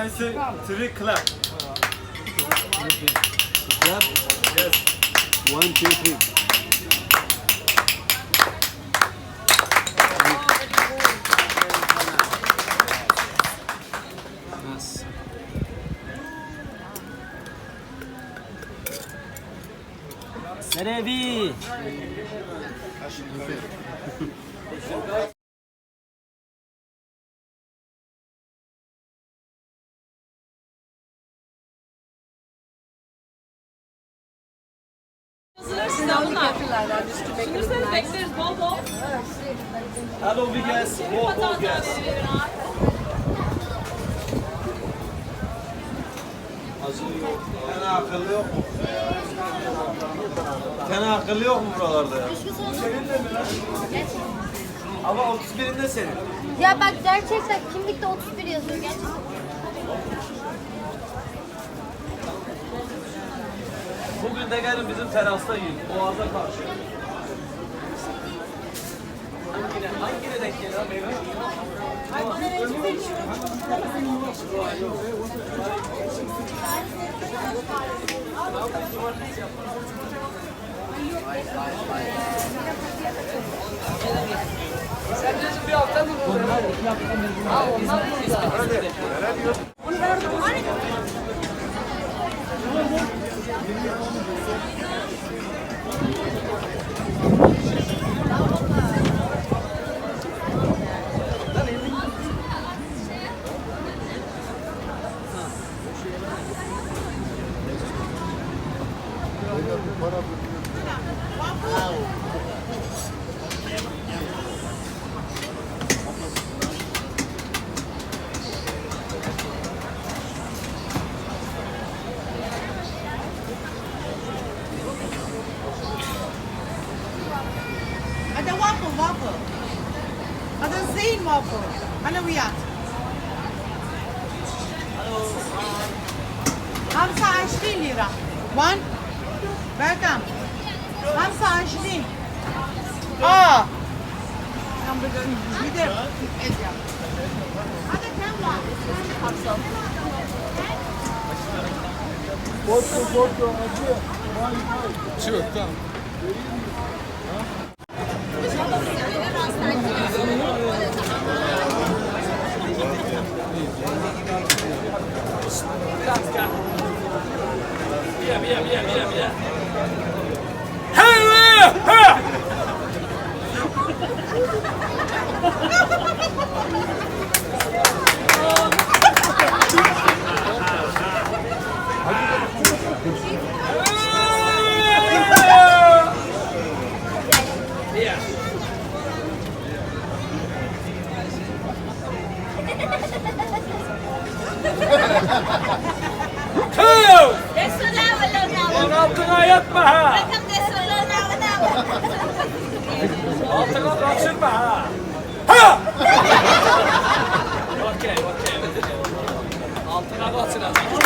I say three clap. Clap. Yes. 1, 2, 3. Nice. Serevi. Bekleriz bol bol. Hello, big guys. Bol guys. Fena akıllı yok mu? Fena akıllı yok mu buralarda ya? Ama 31'inde senin. Ya bak gerçekten kimlikte 31 yazıyor gerçekten. Bugün de gelin bizim terasta yiyin. Boğaza karşı. Hangine denk geliyor meyve? Sen diyorsun bir hafta mı? Onlar 2 hafta mı? Onlar Ada waffle. Ada Zain waffle. Ano wiyat? Hamsa 20 lira. One. Welcome. Hamsa 20. Aa. Bir de et yap. Ada kem var. Hamsa. Via. Altına yatma ha! Altına kaçırma ha! Ha! Okey. Altına kaçıracak.